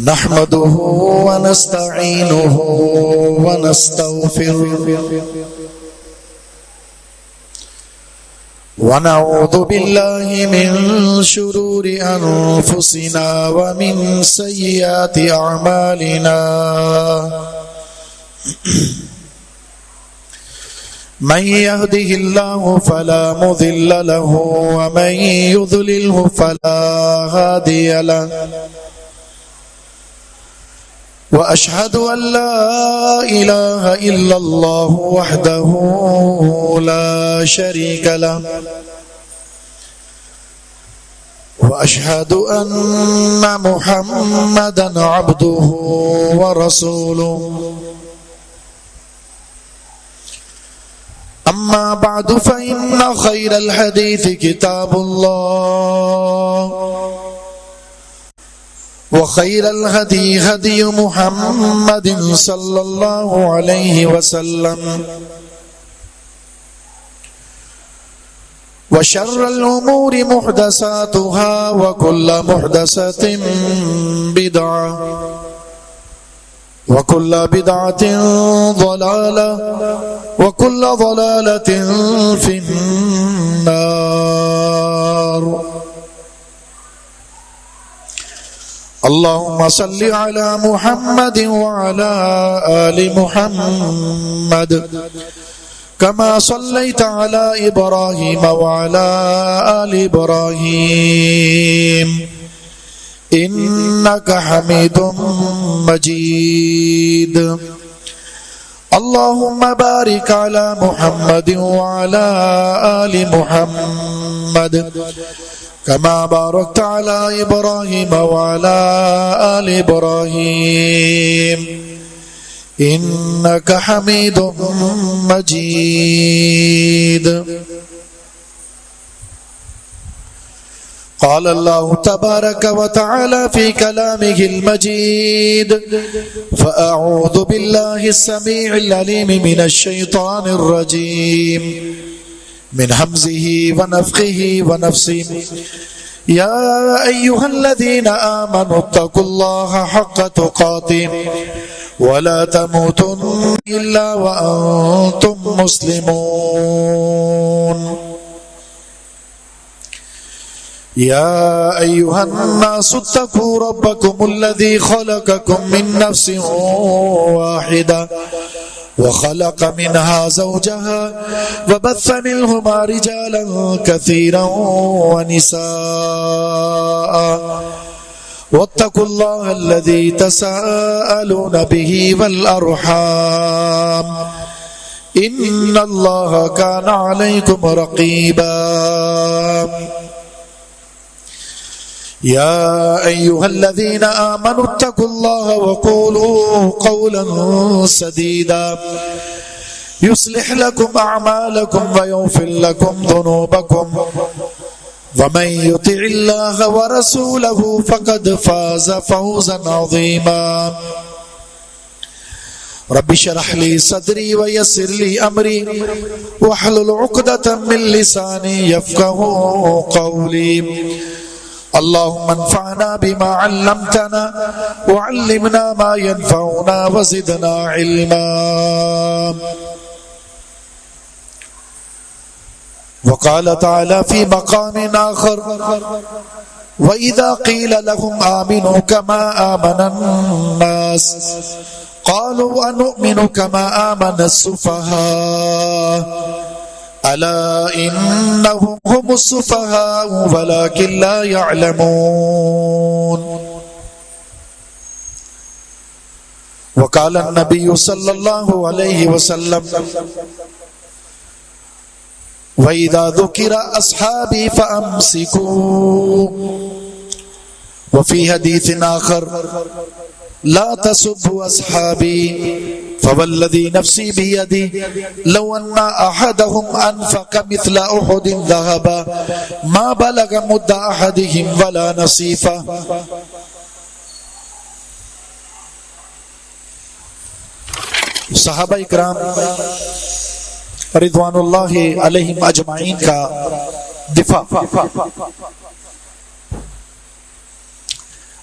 نحمده ونستعينه ونستغفره ونعوذ بالله من شرور أنفسنا ومن سيئات أعمالنا من يهده الله فلا مضل له ومن يضلله فلا هادي له وأشهد أن لا إله إلا الله وحده لا شريك له وأشهد أن محمدا عبده ورسوله أما بعد فإن خير الحديث كتاب الله وخير الهدي هدي محمد صلى الله عليه وسلم وشر الأمور محدثاتها وكل محدثة بدعة وكل بدعة ضلالة وكل ضلالة في النار. اللهم صل على محمد وعلى آل محمد كما صليت على إبراهيم وعلى آل إبراهيم إنك حميد مجيد. اللهم بارك على محمد وعلى آل محمد كما باركت على إبراهيم وعلى آل إبراهيم إنك حميد مجيد. قال الله تبارك وتعالى في كلامه المجيد: فأعوذ بالله السميع العليم من الشيطان الرجيم من همزه ونفخه ونفسه. يا أيها الذين آمنوا اتقوا الله حق تقاته ولا تموتن إلا وأنتم مسلمون. يا أيها الناس اتقوا ربكم الذي خلقكم من نفس واحدة وخلق منها زوجها وبث منهما رجالا كثيرا ونساء واتقوا الله الذي تساءلون به والأرحام إن الله كان عليكم رقيبا. يا أيها الذين آمنوا اتقوا الله وقولوا قولا سديدا يصلح لكم أعمالكم ويغفر لكم ذنوبكم ومن يطع الله ورسوله فقد فاز فوزا عظيما. رب اشرح لي صدري ويسر لي أمري واحلل عقدة من لساني يفقهوا قولي. اللهم انفعنا بما علمتنا وعلمنا ما ينفعنا وزدنا علما. وقال تعالى في مقام آخر: وإذا قيل لهم آمنوا كما آمن الناس قالوا أنؤمن كما آمن السفهاء ألا إنهم هم السفهاء ولكن لا يعلمون. وقال النبي صلى الله عليه وسلم: وإذا ذكر أصحابي فأمسكوا. وفي حديث آخر: لا تسبوا أصحابي فوالذي نفسي بيدي لو أن أحدهم أنفق مثل أحد ذهبا ما بلغ مد أحدهم ولا نصيفه. صحابہ اکرام رضوان اللہ علیہم اجمعین کا دفاع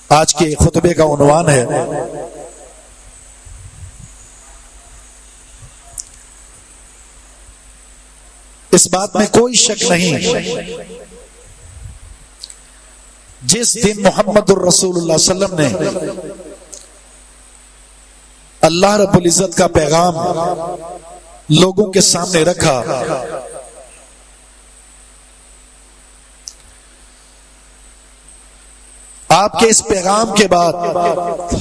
آج کے خطبے کا عنوان ہے اس بات میں کوئی شک نہیں، جس دن محمد الرسول اللہ صلی اللہ علیہ وسلم نے اللہ رب العزت کا پیغام لوگوں کے سامنے رکھا، آپ کے اس پیغام کے بعد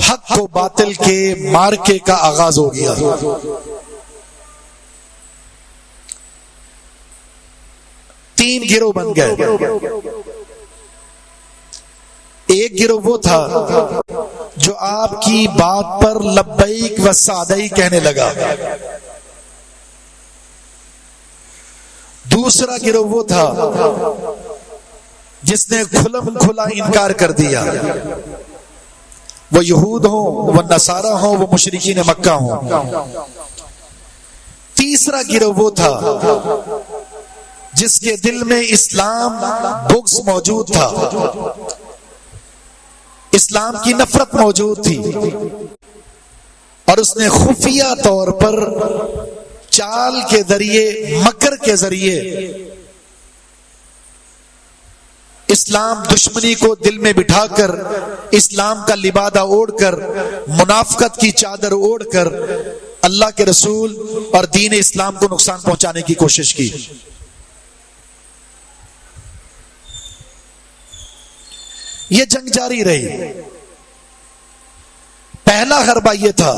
حق و باطل کے مارکے کا آغاز ہو گیا۔ تین گروہ بن گئے۔ ایک گروہ وہ تھا جو آپ کی بات پر لبیک و سعدئی کہنے لگا، دوسرا گروہ وہ تھا جس نے کھلم کھلا انکار کر دیا، وہ یہود ہوں، وہ نصارہ ہوں، وہ مشرکین مکہ ہوں۔ تیسرا گروہ وہ تھا جس کے دل میں اسلام بغض موجود تھا، اسلام کی نفرت موجود تھی، اور اس نے خفیہ طور پر چال کے ذریعے، مکر کے ذریعے اسلام دشمنی کو دل میں بٹھا کر، اسلام کا لبادہ اوڑھ کر، منافقت کی چادر اوڑھ کر اللہ کے رسول اور دین اسلام کو نقصان پہنچانے کی کوشش کی۔ یہ جنگ جاری رہی۔ پہلا حربہ یہ تھا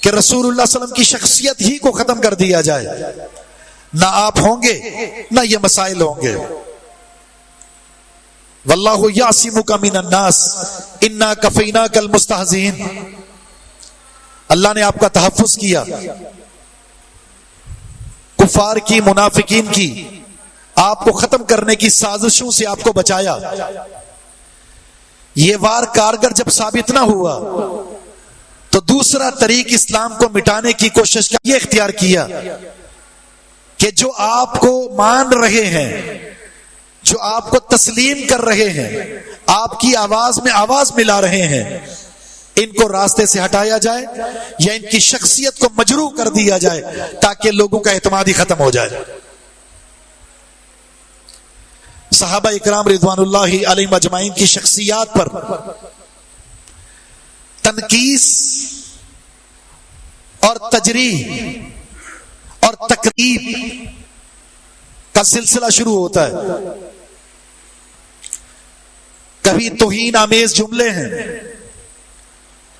کہ رسول اللہ صلی اللہ علیہ وسلم کی شخصیت ہی کو ختم کر دیا جائے، نہ آپ ہوں گے نہ یہ مسائل ہوں گے۔ واللہ یعصمک من الناس انا کفیناک المستہزئین، اللہ نے آپ کا تحفظ کیا، کفار کی، منافقین کی، آپ کو ختم کرنے کی سازشوں سے آپ کو بچایا۔ یہ وار کارگر جب ثابت نہ ہوا تو دوسرا طریق اسلام کو مٹانے کی کوشش یہ اختیار کیا کہ جو آپ کو مان رہے ہیں، جو آپ کو تسلیم کر رہے ہیں، آپ کی آواز میں آواز ملا رہے ہیں، ان کو راستے سے ہٹایا جائے یا ان کی شخصیت کو مجروح کر دیا جائے تاکہ لوگوں کا اعتماد ہی ختم ہو جائے۔ صحابہ اکرام رضوان اللہ علیہم اجمعین کی شخصیات پر تنقیص اور تجریح اور تقریب کا سلسلہ شروع ہوتا ہے۔ کبھی توہین آمیز جملے ہیں،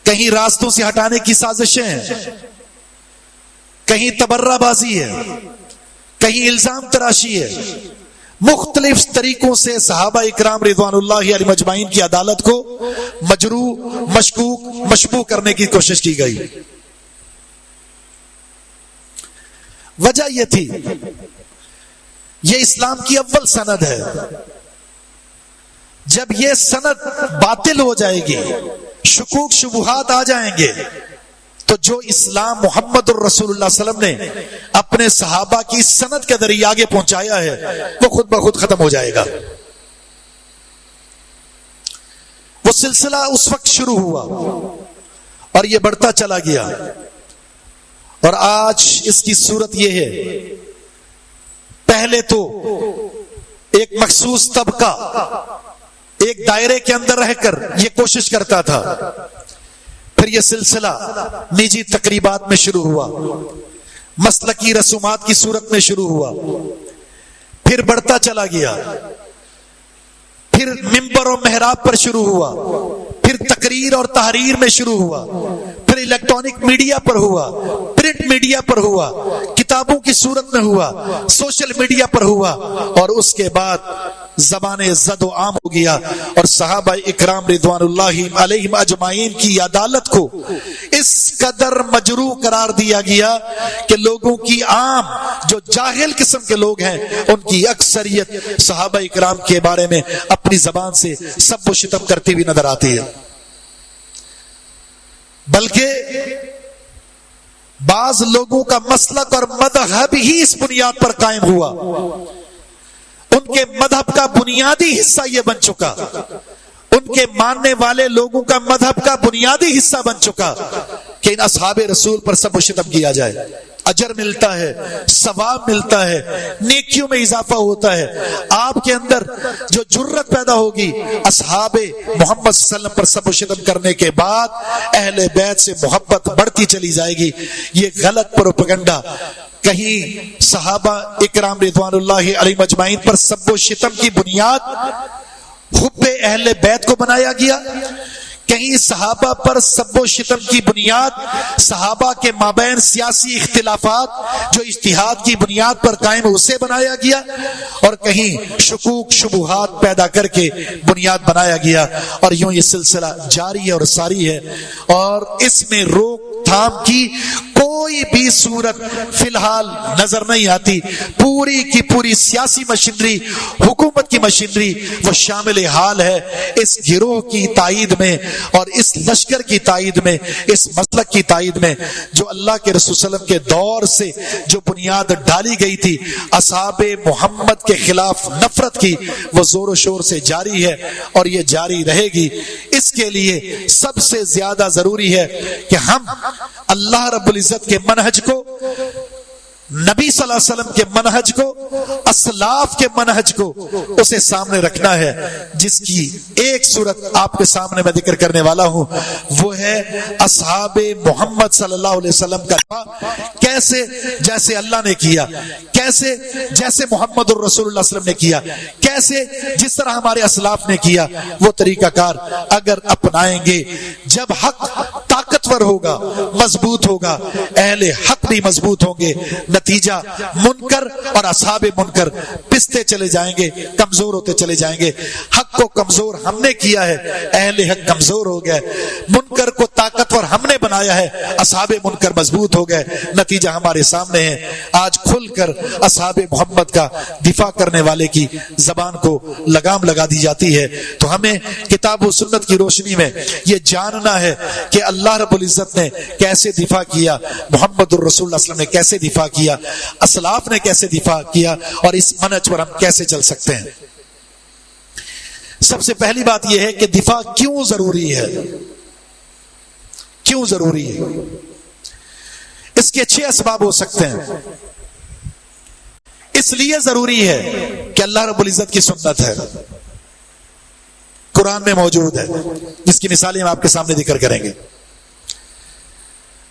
کہیں راستوں سے ہٹانے کی سازشیں ہیں، کہیں تبرہ بازی ہے، کہیں الزام تراشی ہے، مختلف طریقوں سے صحابہ اکرام رضوان اللہ علیہم اجمعین کی عدالت کو مجروح، مشکوک، مشبوہ کرنے کی کوشش کی گئی۔ وجہ یہ تھی، یہ اسلام کی اول سند ہے، جب یہ سند باطل ہو جائے گی، شکوک شبہات آ جائیں گے، تو جو اسلام محمد الرسول اللہ صلی اللہ علیہ وسلم نے اپنے صحابہ کی سند کے ذریعے آگے پہنچایا ہے وہ خود بخود ختم ہو جائے گا۔ وہ سلسلہ اس وقت شروع ہوا اور یہ بڑھتا چلا گیا، اور آج اس کی صورت یہ ہے، پہلے تو ایک مخصوص طبقہ ایک دائرے کے اندر رہ کر یہ کوشش کرتا تھا، پھر یہ سلسلہ نجی تقریبات میں شروع ہوا، مسلکی رسومات کی صورت میں شروع ہوا، پھر بڑھتا چلا گیا، پھر ممبر و محراب پر شروع ہوا، پھر تقریر اور تحریر میں شروع ہوا، پھر الیکٹرانک میڈیا پر ہوا، پرنٹ میڈیا پر ہوا، کتابوں کی صورت میں ہوا، سوشل میڈیا پر ہوا، اور اس کے بعد زبان زد و عام ہو گیا، اور صحابہ اکرام رضوان اللہ علیہم اجمعین کی عدالت کو اس قدر مجروح قرار دیا گیا کہ لوگوں کی عام جو جاہل قسم کے لوگ ہیں ان کی اکثریت صحابہ اکرام کے بارے میں اپنی زبان سے سب و شتم کرتی ہوئی نظر آتی ہے۔ بلکہ بعض لوگوں کا مسلک اور مذہب ہی اس بنیاد پر قائم ہوا، ان کے مذہب کا بنیادی حصہ یہ بن چکا، ان کے ماننے والے لوگوں کا مذہب کا بنیادی حصہ بن چکا کہ ان اصحاب رسول پر سب و شتم کیا جائے. اجر ملتا ہے، ثواب ملتا ہے، نیکیوں میں اضافہ ہوتا ہے. آپ کے اندر جو جرت پیدا ہوگی اصحاب محمد صلی اللہ علیہ وسلم پر سب و شتم کرنے کے بعد، اہل بیت سے محبت بڑھتی چلی جائے گی. یہ غلط پروپیگنڈا. کہیں صحابہ اکرام رضوان اللہ علیہم اجمعین پر سب و شتم کی بنیاد حب اہل بیت کو بنایا گیا، کہیں صحابہ پر سب و شتم کی بنیاد صحابہ کے مابین سیاسی اختلافات جو اجتہاد کی بنیاد پر قائم اسے بنایا گیا، اور کہیں شکوک شبہات پیدا کر کے بنیاد بنایا گیا. اور یوں یہ سلسلہ جاری ہے اور ساری ہے، اور اس میں روک تھام کی کوئی بھی صورت فی الحال نظر نہیں آتی. پوری کی پوری سیاسی مشینری، حکومت کی مشینری وہ شامل حال ہے اس گروہ کی تائید میں اور اس لشکر کی تائید میں، اس مسلک کی تائید میں جو اللہ کے رسول صلی اللہ علیہ وسلم کے دور سے جو بنیاد ڈالی گئی تھی اصحاب محمد کے خلاف نفرت کی، وہ زور و شور سے جاری ہے اور یہ جاری رہے گی. اس کے لیے سب سے زیادہ ضروری ہے کہ ہم اللہ رب العزت کے منہج کو، نبی صلی اللہ علیہ وسلم کے منہج کو، اسلاف کے منہج کو اسے سامنے رکھنا ہے. جس کی ایک صورت آپ کے سامنے میں ذکر کرنے والا ہوں، وہ ہے اصحاب محمد صلی اللہ علیہ وسلم کا کیسے جیسے اللہ نے کیا، کیسے جیسے محمد الرسول اللہ صلی اللہ علیہ وسلم نے کیا، کیسے جس طرح ہمارے اسلاف نے کیا، وہ طریقہ کار اگر اپنائیں گے، جب حق طاقتور ہوگا، مضبوط ہوگا، اہل حق بھی مضبوط ہوں گے، نتیجہ منکر اور اصحاب منکر پستے چلے جائیں گے، کمزور ہوتے چلے جائیں گے. حق کو کمزور ہم نے کیا ہے، اہل حق کمزور ہو گئے. منکر کو طاقتور ہم نے بنایا ہے، اصحاب منکر مضبوط ہو گئے. نتیجہ ہمارے سامنے ہے. آج کھل کر اصحاب محمد کا دفاع کرنے والے کی زبان کو لگام لگا دی جاتی ہے. تو ہمیں کتاب و سنت کی روشنی میں یہ جاننا ہے کہ اللہ رب العزت نے کیسے دفاع کیا، محمد الرسول اللہ صلی اللہ علیہ وسلم نے کیسے دفاع کیا، اسلاف نے کیسے دفاع کیا، اور اس منہج پر ہم کیسے چل سکتے ہیں. سب سے پہلی بات یہ ہے کہ دفاع کیوں ضروری ہے. کیوں ضروری ہے؟ اس کے 6 اسباب ہو سکتے ہیں. اس لیے ضروری ہے کہ اللہ رب العزت کی سنت ہے، قرآن میں موجود ہے، جس کی مثالیں ہم آپ کے سامنے ذکر کریں گے.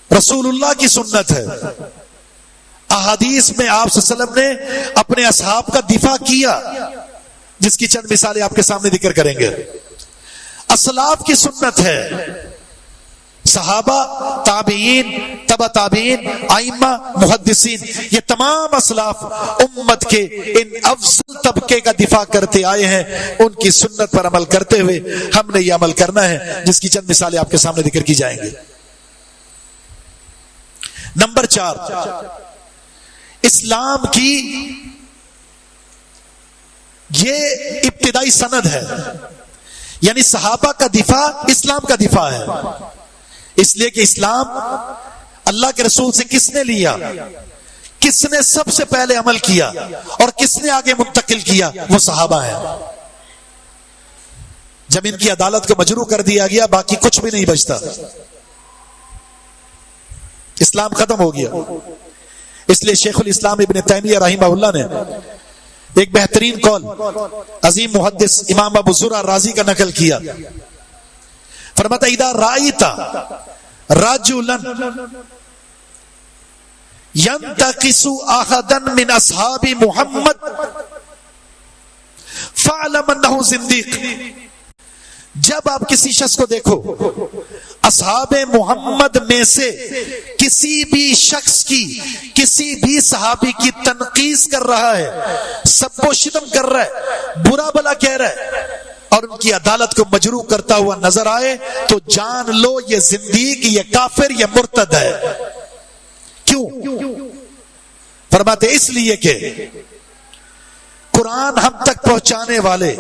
رسول اللہ کی سنت ہے. احادیث میں آپ صلی اللہ علیہ وسلم نے اپنے اصحاب کا دفاع کیا، جس کی چند مثالیں آپ کے سامنے ذکر کریں گے. اسلاف کی سنت ہے. صحابہ، تابعین، تبع تابعین، ائمہ، محدثین، یہ تمام اسلاف امت کے ان افضل طبقے کا دفاع کرتے آئے ہیں. ان کی سنت پر عمل کرتے ہوئے ہم نے یہ عمل کرنا ہے، جس کی چند مثالیں آپ کے سامنے ذکر کی جائیں گی. نمبر 4، اسلام کی یہ ابتدائی سند ہے، یعنی صحابہ کا دفاع اسلام کا دفاع ہے. اس لیے کہ اسلام اللہ کے رسول سے کس نے لیا، کس نے سب سے پہلے عمل کیا اور کس نے آگے منتقل کیا، وہ صحابہ ہیں. جب ان کی عدالت کو مجروح کر دیا گیا، باقی کچھ بھی نہیں بچتا، اسلام ختم ہو گیا. اس لیے شیخ الاسلام ابن تیمیہ رحمہ اللہ نے ایک بہترین قول عظیم محدث امام ابو زرع رازی کا نقل کیا. فرماتا اذا رأیت رجلا ينتقص احدا من اصحاب محمد فاعلم انه زنديق. جب آپ کسی شخص کو دیکھو اصحاب محمد میں سے کسی بھی شخص کی، کسی بھی صحابی کی تنقیص کر رہا ہے، سب و شتم کر رہا ہے، برا بلا کہہ رہا ہے، اور ان کی عدالت کو مجروح کرتا ہوا نظر آئے، تو جان لو یہ زندیق، یہ کافر، یہ مرتد ہے. کیوں؟ فرماتے اس لیے کہ قرآن ہم تک پہنچانے والے،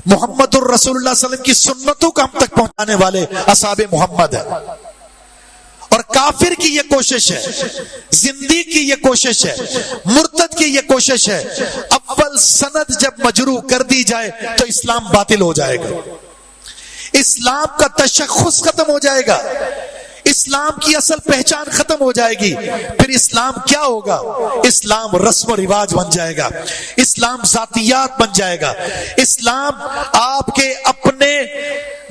محمد الرسول اللہ صلی اللہ علیہ وسلم کی سنتوں کو ہم تک پہنچانے والے اصحاب محمد ہیں. اور کافر کی یہ کوشش ہے، زندیق کی یہ کوشش ہے، مرتد کی یہ کوشش ہے، اول سند جب مجروح کر دی جائے تو اسلام باطل ہو جائے گا. اسلام کا تشخص ختم ہو جائے گا، اسلام کی اصل پہچان ختم ہو جائے گی. پھر اسلام کیا ہوگا؟ اسلام رسم و رواج بن جائے گا، اسلام ذاتیات بن جائے گا، اسلام آپ کے اپنے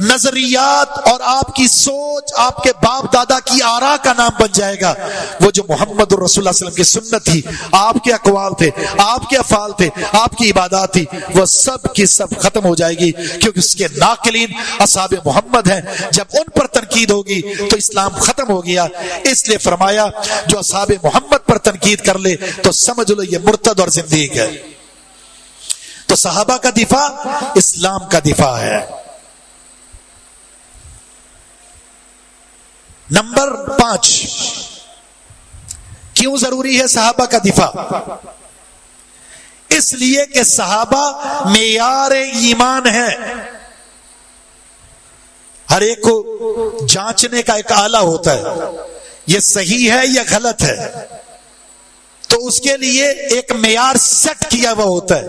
نظریات اور آپ کی سوچ، آپ کے باپ دادا کی آراء کا نام بن جائے گا. وہ جو محمد الرسول اللہ صلی اللہ علیہ وسلم کی سنت تھی، آپ کے اقوال تھے، آپ کے افعال تھے، آپ کی عبادات تھی، وہ سب کی سب ختم ہو جائے گی، کیونکہ اس کے ناقلین اصحاب محمد ہیں. جب ان پر تنقید ہوگی تو اسلام ختم ہو گیا. اس لیے فرمایا جو اصحاب محمد پر تنقید کر لے تو سمجھ لو یہ مرتد اور زندیق ہے. تو صحابہ کا دفاع اسلام کا دفاع ہے. نمبر 5، کیوں ضروری ہے صحابہ کا دفاع؟ اس لیے کہ صحابہ معیار ایمان ہے. ہر ایک کو جانچنے کا ایک آلہ ہوتا ہے، یہ صحیح ہے یا غلط ہے، تو اس کے لیے ایک معیار سیٹ کیا ہوا ہوتا ہے.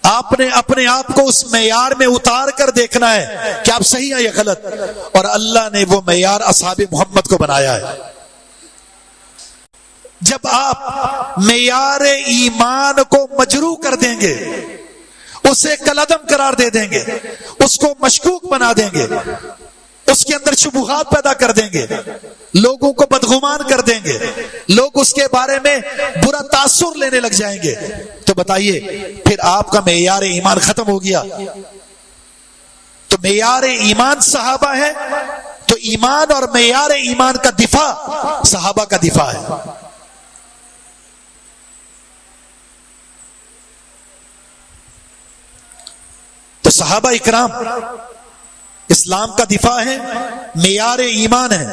آپ نے اپنے آپ کو اس معیار میں اتار کر دیکھنا ہے کہ آپ صحیح ہیں یا غلط. اور اللہ نے وہ معیار اصحاب محمد کو بنایا ہے. جب آپ معیار ایمان کو مجروح کر دیں گے، اسے کالعدم قرار دے دیں گے، اس کو مشکوک بنا دیں گے، اس کے اندر شبہات پیدا کر دیں گے، لوگوں کو بدگمان کر دیں گے، لوگ اس کے بارے میں برا تاثر لینے لگ جائیں گے، تو بتائیے پھر آپ کا معیار ایمان ختم ہو گیا. تو معیار ایمان صحابہ ہے، تو ایمان اور معیار ایمان کا دفاع صحابہ کا دفاع ہے. تو صحابہ اکرام اسلام کا دفاع ہے، معیار ایمان ہے.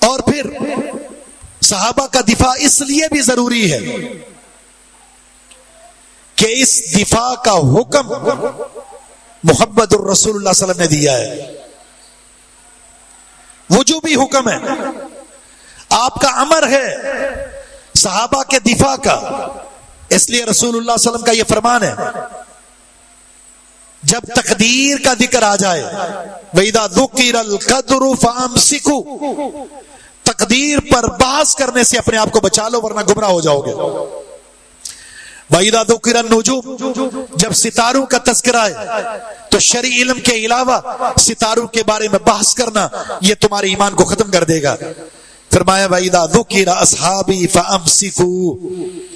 اور پھر صحابہ کا دفاع اس لیے بھی ضروری ہے کہ اس دفاع کا حکم محمد الرسول اللہ صلی اللہ علیہ وسلم نے دیا ہے. وجوبی حکم ہے، آپ کا امر ہے صحابہ کے دفاع کا. اس لیے رسول اللہ صلی اللہ علیہ وسلم کا یہ فرمان ہے، جب تقدیر کا ذکر آ جائے، وَإِذَا ذُكِرَ الْقَدْرُ فَأَمْسِكُوا، تقدیر پر بحث کرنے سے اپنے آپ کو بچا لو ورنہ گمراہ ہو جاؤ گے. وَإِذَا ذُكِرَ النُّجُومُ، جب ستاروں کا تذکرہ ہے تو شرعی علم کے علاوہ ستاروں کے بارے میں بحث کرنا یہ تمہارے ایمان کو ختم کر دے گا. فرمایا وَإِذَا ذُكِرَ أَصْحَابِي فَأَمْسِكُوا،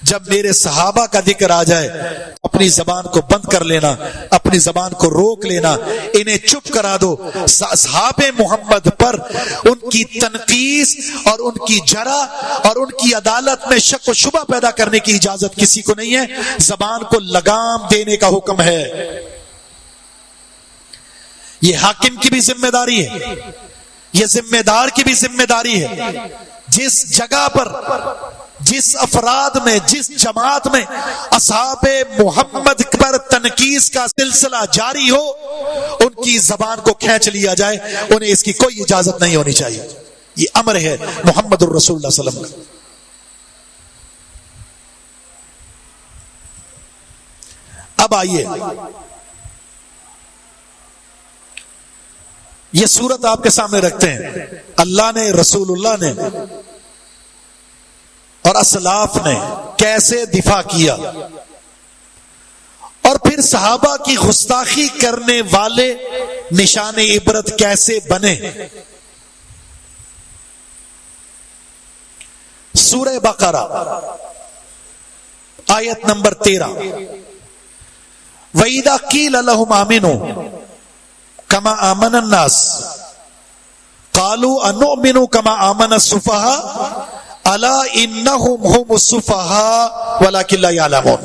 جب میرے صحابہ کا ذکر آ جائے اپنی زبان کو بند کر لینا، اپنی زبان کو روک لینا، انہیں چپ کرا دو. اصحاب محمد پر ان کی تنقیص اور ان کی جرح اور ان کی عدالت میں شک و شبہ پیدا کرنے کی اجازت کسی کو نہیں ہے. زبان کو لگام دینے کا حکم ہے. یہ حاکم کی بھی ذمہ داری ہے، یہ ذمہ دار کی بھی ذمہ داری ہے. جس جگہ پر، جس افراد میں، جس جماعت میں اصحاب محمد پر تنقیص کا سلسلہ جاری ہو، ان کی زبان کو کھینچ لیا جائے، انہیں اس کی کوئی اجازت نہیں ہونی چاہیے. یہ امر ہے محمد الرسول اللہ صلی اللہ علیہ وسلم کا. اب آئیے یہ صورت آپ کے سامنے رکھتے ہیں. اللہ نے، رسول اللہ نے اور اسلاف نے کیسے دفاع کیا، اور پھر صحابہ کی گستاخی کرنے والے نشان عبرت کیسے بنے. سورہ بقرہ آیت نمبر 13، وَإِذَا قِيلَ لَهُمْ آمِنُوا كَمَا آمَنَ النَّاسُ قَالُوا أَنُؤْمِنُ كَمَا آمَنَ السُّفَهَاءُ أَلَا إِنَّهُمْ هُمُ السُّفَهَاءُ وَلَكِنْ لَا يَعْلَمُونَ.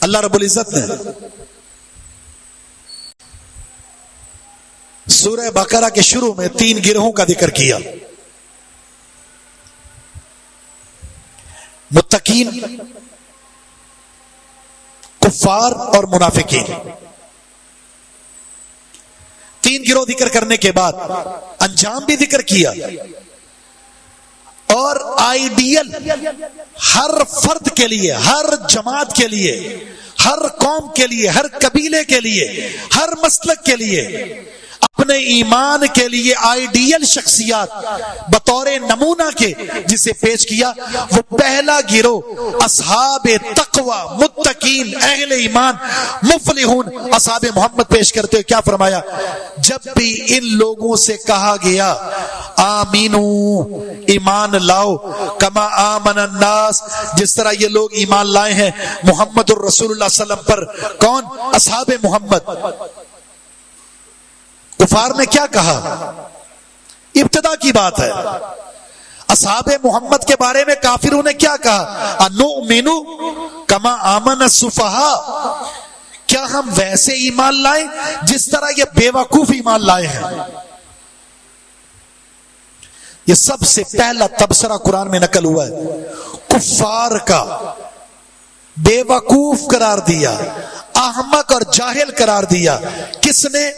اللہ رب العزت نے سورہ بقرہ کے شروع میں 3 گروہوں کا ذکر کیا: متقین، کفار اور منافقین. 3 گروہ ذکر کرنے کے بعد انجام بھی ذکر کیا، اور آئیڈیل ہر فرد کے لیے، ہر جماعت کے لیے، ہر قوم کے لیے، ہر قبیلے کے لیے، ہر مسلک کے لیے اپنے ایمان کے لیے آئیڈیل شخصیات بطور نمونہ کے جسے پیش کیا، وہ پہلا گروہ اصحاب تقوی، متقین، اہل ایمان، مفلحون اصحاب محمد پیش کرتے ہوئے کیا فرمایا؟ جب بھی ان لوگوں سے کہا گیا آمینو، ایمان لاؤ، کما آمن الناس، جس طرح یہ لوگ ایمان لائے ہیں محمد الرسول اللہ صلی اللہ علیہ وسلم پر، کون؟ اصحاب محمد۔ کفار نے کیا کہا؟ ابتدا کی بات ہے، اصحاب محمد کے بارے میں کافروں نے کیا کہا؟ انؤمن کما آمن السفہاء، کیا ہم ویسے ایمان لائیں جس طرح یہ بے وقوف ایمان لائے ہیں؟ یہ سب سے پہلا تبصرہ قرآن میں نقل ہوا ہے، کفار کا بے وقوف قرار دیا، احمق اور جاہل قرار دیا، کس نے؟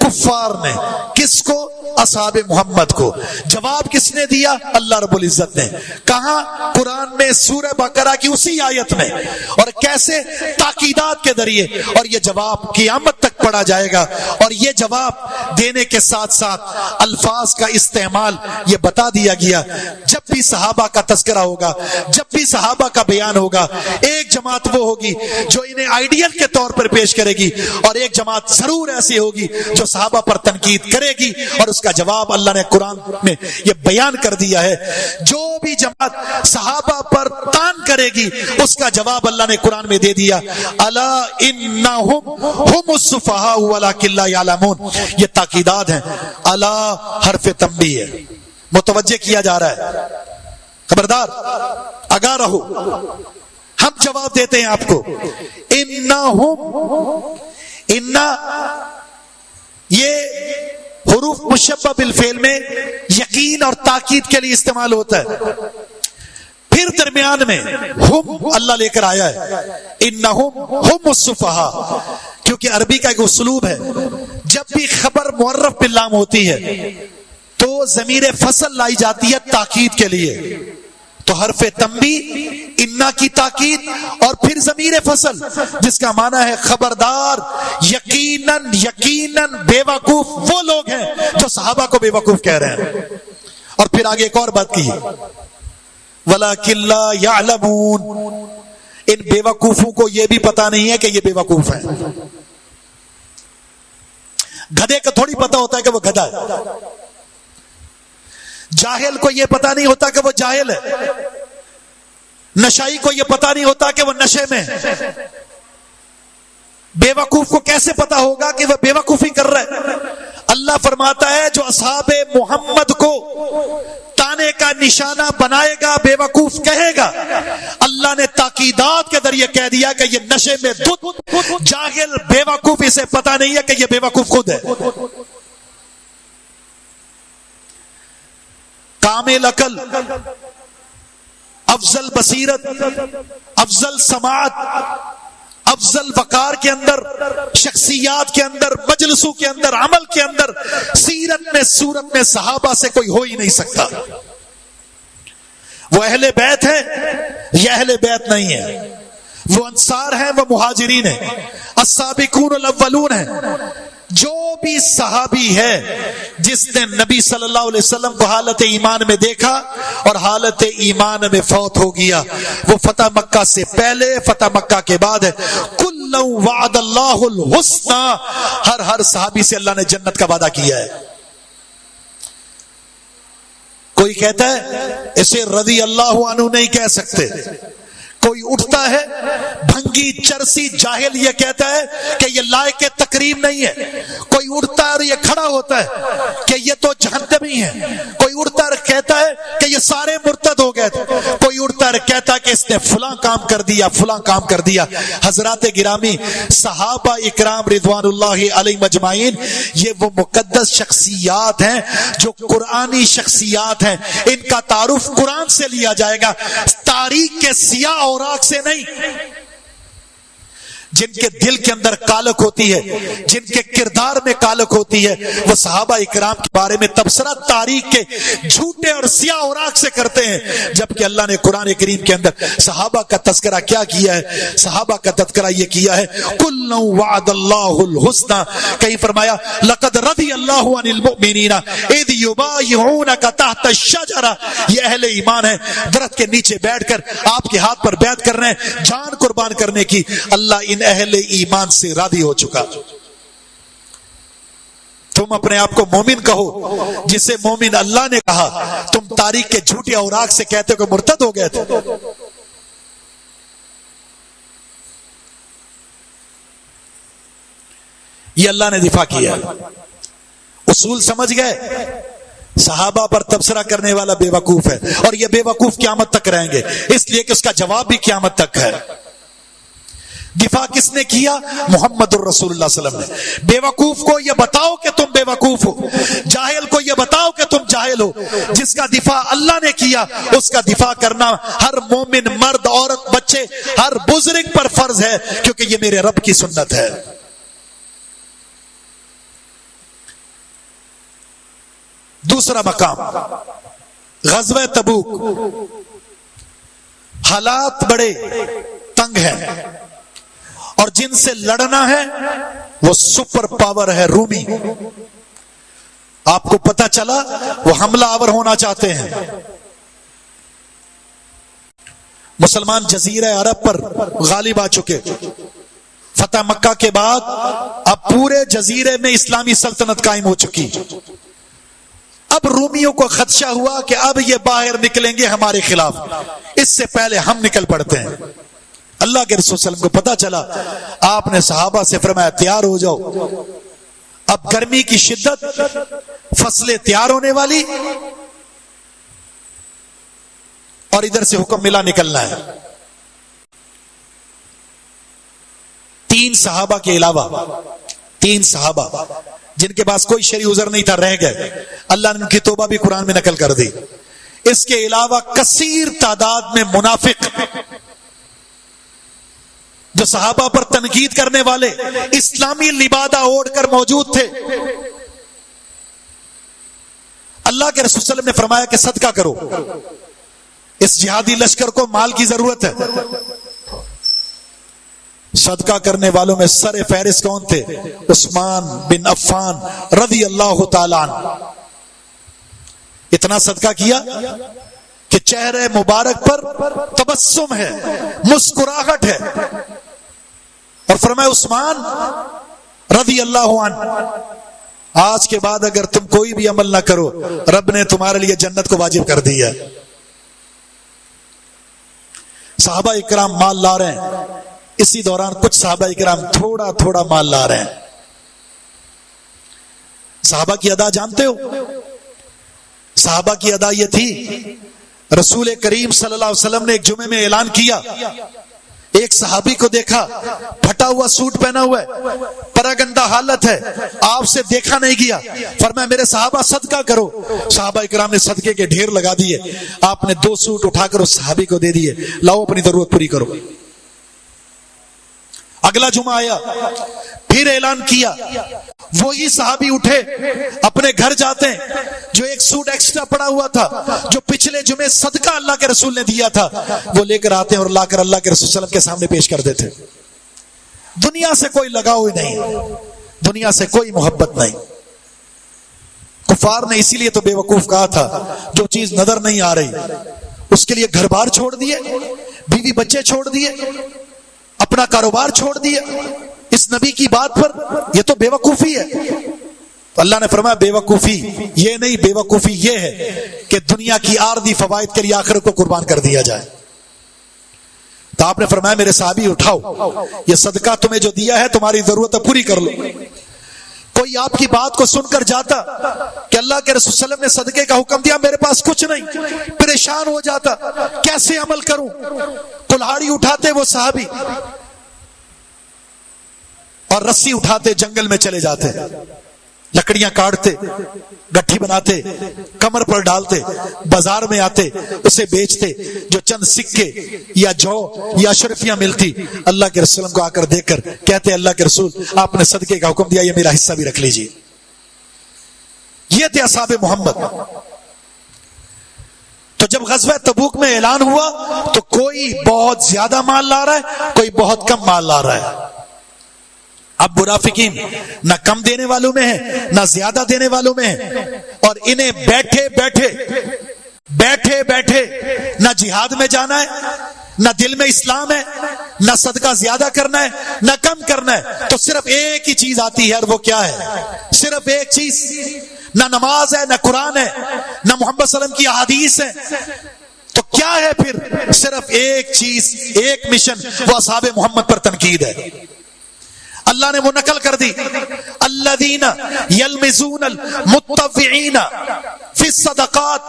کفار نے۔ کس کو؟ اصحاب محمد کو۔ جواب کس نے دیا؟ اللہ رب العزت نے۔ کہاں؟ قرآن میں سورہ بقرہ کی اسی آیت میں، اور کیسے؟ تاکیدات کے ذریعے، اور یہ جواب قیامت تک پڑھا جائے گا، اور یہ جواب دینے کے ساتھ ساتھ الفاظ کا استعمال یہ بتا دیا گیا، جب بھی صحابہ کا تذکرہ ہوگا، جب بھی صحابہ کا بیان ہوگا، ایک جماعت وہ ہوگی جو انہیں آئیڈیل کے طور پر پیش کرے گی، اور ایک جماعت ضرور ایسی ہوگی جو صحابہ پر تنقید کرے گی، اور اس کا جواب اللہ نے قرآن میں یہ بیان کر دیا ہے۔ جو بھی جماعت صحابہ پر تان کرے گی اس کا جواب اللہ نے قرآن میں دے دیا، الا انہم ہم السفہاء ولکن لا یعلمون۔ یہ تاکیدات ہیں، الا حرف تنبیہ ہے، متوجہ کیا جا رہا ہے، خبردار، آگاہ رہو۔ ہم جواب دیتے ہیں آپ کو، انا یہ حروف مشبہ بالفعل میں یقین اور تاکید کے لیے استعمال ہوتا ہے، پھر درمیان میں ہم اللہ لے کر آیا ہے، انہم ہم السفہاء، کیونکہ عربی کا ایک اسلوب ہے، جب بھی خبر معرف باللام ہوتی ہے تو ضمیر فصل لائی جاتی ہے تاکید کے لیے، تو حرف تنبیہ انا کی تاکید، اور پھر ضمیر فصل جس کا معنی ہے خبردار، یقیناً یقیناً بے وقوف وہ لوگ ہیں جو صحابہ کو بے وقوف کہہ رہے ہیں۔ اور پھر آگے ایک اور بات کی، وَلَكِنْ لَا يَعْلَمُونَ، ان بے وقوفوں کو یہ بھی پتا نہیں ہے کہ یہ بے وقوف ہیں۔ گدھے کا تھوڑی پتا ہوتا ہے کہ وہ گدھا ہے، جاہل کو یہ پتا نہیں ہوتا کہ وہ جاہل ہے، نشائی کو یہ پتا نہیں ہوتا کہ وہ نشے میں ہے، بے وقوف کو کیسے پتا ہوگا کہ وہ بے وقوفی کر رہا ہے؟ اللہ فرماتا ہے جو اصحاب محمد کو تانے کا نشانہ بنائے گا، بے وقوف کہے گا، اللہ نے تاکیدات کے ذریعے کہہ دیا کہ یہ نشے میں دھت، جاہل بے وقوف اسے پتا نہیں ہے کہ یہ بے وقوف خود ہے۔ کامل عقل، افضل بصیرت، افضل سماعت، افضل وقار کے اندر، شخصیات کے اندر، مجلسوں کے اندر، عمل کے اندر، سیرت میں، صورت میں صحابہ سے کوئی ہو ہی نہیں سکتا۔ وہ اہل بیت ہیں، یہ اہل بیت نہیں ہے، وہ انصار ہیں، وہ مہاجرین ہیں، السابقون الاولون ہیں۔ جو بھی صحابی ہے جس نے نبی صلی اللہ علیہ وسلم کو حالت ایمان میں دیکھا اور حالت ایمان میں فوت ہو گیا، وہ فتح مکہ سے پہلے، فتح مکہ کے بعد ہے۔ کُلًّا وعد اللہ الحسنى، ہر صحابی سے اللہ نے جنت کا وعدہ کیا ہے۔ کوئی کہتا ہے اسے رضی اللہ عنہ نہیں کہہ سکتے، کوئی اٹھتا ہے بھنگی چرسی جاہل یہ کہتا ہے کہ یہ لائق تکریم نہیں ہے، کوئی اٹھتا ہے اور یہ کھڑا ہوتا ہے کہ یہ تو جہنمی ہے، کوئی اٹھتا ہے اور کہتا ہے کہ یہ سارے مرتد ہو گئے تھے، کوئی اٹھتا ہے اور کہتا ہے کہ اس نے فلاں کام کر دیا، فلاں کام کر دیا۔ حضرات گرامی، صحابہ اکرام رضوان اللہ علیہم اجمعین یہ وہ مقدس شخصیات ہیں جو قرآنی شخصیات ہیں، ان کا تعارف قرآن سے لیا جائے گا، تاریخ کے سیاہ اوراق سے نہیں۔ جن کے دل کے اندر کالک ہوتی ہے، جن کے کردار میں کالک ہوتی ہے، وہ صحابہ اکرام کے بارے میں تبصرہ تاریخ کے جھوٹے اور سیاہ اوراق سے کرتے ہیں، جبکہ اللہ نے قرآن کریم کے اندر صحابہ کا تذکرہ کیا کیا ہے؟ صحابہ کا تذکرہ یہ کیا ہے، کُلًّا وعد اللہ الحسنى، کہیں فرمایا لقد رضی اللہ عن المؤمنین اذ یبایعونک تحت الشجرہ، یہ اہل ایمان ہے، درخت کے نیچے بیٹھ کر آپ کے ہاتھ پر بیعت کر رہے ہیں جان قربان کرنے کی۔ اللہ ان اہل ایمان سے راضی ہو چکا۔ تم اپنے آپ کو مومن کہو، جسے مومن اللہ نے کہا، تم تاریخ کے جھوٹے اوراق سے کہتے ہو کہ مرتد ہو گئے تھے۔ یہ اللہ نے دفاع کیا۔ اصول سمجھ گئے؟ صحابہ پر تبصرہ کرنے والا بے وقوف ہے، اور یہ بے وقوف قیامت تک رہیں گے، اس لیے کہ اس کا جواب بھی قیامت تک ہے۔ دفاع کس نے کیا؟ محمد الرسول اللہ صلی اللہ علیہ وسلم نے۔ بے وقوف کو یہ بتاؤ کہ تم بے وقوف ہو، جاہل کو یہ بتاؤ کہ تم جاہل ہو۔ جس کا دفاع اللہ نے کیا، اس کا دفاع کرنا ہر مومن، مرد، عورت، بچے، ہر بزرگ پر فرض ہے، کیونکہ یہ میرے رب کی سنت ہے۔ دوسرا مقام غزوہ تبوک۔ حالات بڑے تنگ ہیں، اور جن سے لڑنا ہے وہ سپر پاور ہے، رومی۔ آپ کو پتا چلا وہ حملہ آور ہونا چاہتے ہیں۔ مسلمان جزیرہ عرب پر غالب آ چکے۔ فتح مکہ کے بعد اب پورے جزیرے میں اسلامی سلطنت قائم ہو چکی۔ اب رومیوں کو خدشہ ہوا کہ اب یہ باہر نکلیں گے ہمارے خلاف، اس سے پہلے ہم نکل پڑتے ہیں۔ اللہ کے رسول صلی اللہ علیہ وسلم کو پتا چلا، آپ نے صحابہ سے فرمایا تیار ہو جاؤ، اب گرمی کی شدت، فصلیں تیار ہونے والی، اور ادھر سے حکم ملا نکلنا ہے۔ 3 صحابہ کے علاوہ 3 صحابہ جن کے پاس کوئی شرعی عذر نہیں تھا رہ گئے، اللہ نے ان کی توبہ بھی قرآن میں نقل کر دی۔ اس کے علاوہ کثیر تعداد میں منافق جو صحابہ پر تنقید کرنے والے اسلامی لبادہ اوڑھ کر موجود تھے۔ اللہ کے رسول صلی اللہ علیہ وسلم نے فرمایا کہ صدقہ کرو، اس جہادی لشکر کو مال کی ضرورت ہے۔ صدقہ کرنے والوں میں سر فہرست کون تھے؟ عثمان بن عفان رضی اللہ تعالیٰ عنہ۔ اتنا صدقہ کیا کہ چہرے مبارک پر تبسم ہے، مسکراہٹ ہے، اور فرمایا عثمان رضی اللہ عنہ، آج کے بعد اگر تم کوئی بھی عمل نہ کرو، رب نے تمہارے لیے جنت کو واجب کر دیا۔ صحابہ اکرام مال لا رہے ہیں، اسی دوران کچھ صحابہ اکرام تھوڑا تھوڑا مال لا رہے ہیں۔ صحابہ کی ادا جانتے ہو؟ صحابہ کی ادا یہ تھی، رسول کریم صلی اللہ علیہ وسلم نے ایک جمعے میں اعلان کیا، ایک صحابی کو دیکھا پھٹا ہوا سوٹ پہنا ہوا ہے، پراگندہ حالت ہے، آپ سے دیکھا نہیں گیا، فرمایا میرے صحابہ صدقہ کرو۔ صحابہ اکرام نے صدقے کے ڈھیر لگا دیے، آپ نے 2 سوٹ اٹھا کر اس صحابی کو دے دیے، لاؤ اپنی ضرورت پوری کرو۔ اگلا جمعہ آیا، پھر اعلان کیا، وہی صحابی اٹھے، اپنے گھر جاتے ہیں، جو ایک سوٹ ایکسٹرا پڑا ہوا تھا، جو پچھلے جمعے صدقہ اللہ کے رسول نے دیا تھا، وہ لے کر آتے ہیں اور لا کر اللہ کے رسول صلی اللہ علیہ وسلم کے سامنے پیش کر دیتے۔ دنیا سے کوئی لگاؤ ہی نہیں، دنیا سے کوئی محبت نہیں۔ کفار نے اسی لیے تو بے وقوف کہا تھا، جو چیز نظر نہیں آ رہی اس کے لیے گھر بار چھوڑ دیے، بیوی بچے چھوڑ دیے، اپنا کاروبار چھوڑ دیا اس نبی کی بات پر۔ یہ تو بے وقوفی ہے۔ تو اللہ نے فرمایا بے وقوفی یہ نہیں، بے وقوفی یہ ہے کہ دنیا کی عارضی فوائد کے لیے آخرت کو قربان کر دیا جائے۔ تو آپ نے فرمایا میرے صحابی اٹھاؤ، یہ صدقہ تمہیں جو دیا ہے تمہاری ضرورت پوری کر لو۔ کوئی آپ کی بات کو سن کر جاتا کہ اللہ کے رسول صلی اللہ علیہ وسلم نے صدقے کا حکم دیا، میرے پاس کچھ نہیں، پریشان ہو جاتا کیسے عمل کروں، کلہاڑی اٹھاتے وہ صحابی اور رسی اٹھاتے جنگل میں چلے جاتے۔ لکڑیاں کاٹتے، گٹھی بناتے، کمر پر ڈالتے، بازار میں آتے، اسے بیچتے، جو چند سکے یا جو یا اشرفیاں ملتی، اللہ کے رسول کو آ کر دیکھ کر کہتے اللہ کے رسول آپ نے صدقے کا حکم دیا، یہ میرا حصہ بھی رکھ لیجیے۔ یہ تھے اصحاب محمد۔ تو جب غزوہ تبوک میں اعلان ہوا تو کوئی بہت زیادہ مال لا رہا ہے، کوئی بہت کم مال لا رہا ہے۔ اب منافقین نہ کم دینے والوں میں ہیں نہ زیادہ دینے والوں میں ہیں، اور انہیں بیٹھے بیٹھے نہ جہاد میں جانا ہے، نہ دل میں اسلام ہے، نہ صدقہ زیادہ کرنا ہے نہ کم کرنا ہے، تو صرف ایک ہی چیز آتی ہے، اور وہ کیا ہے؟ صرف ایک چیز، نہ نماز ہے، نہ قرآن ہے، نہ محمد صلی اللہ علیہ وسلم کی احادیث ہے، تو کیا ہے پھر؟ صرف ایک چیز، ایک مشن، وہ اصحاب محمد پر تنقید ہے۔ اللہ نے وہ نقل کر دی، الذین یلمزون المتطوعین فی الصدقات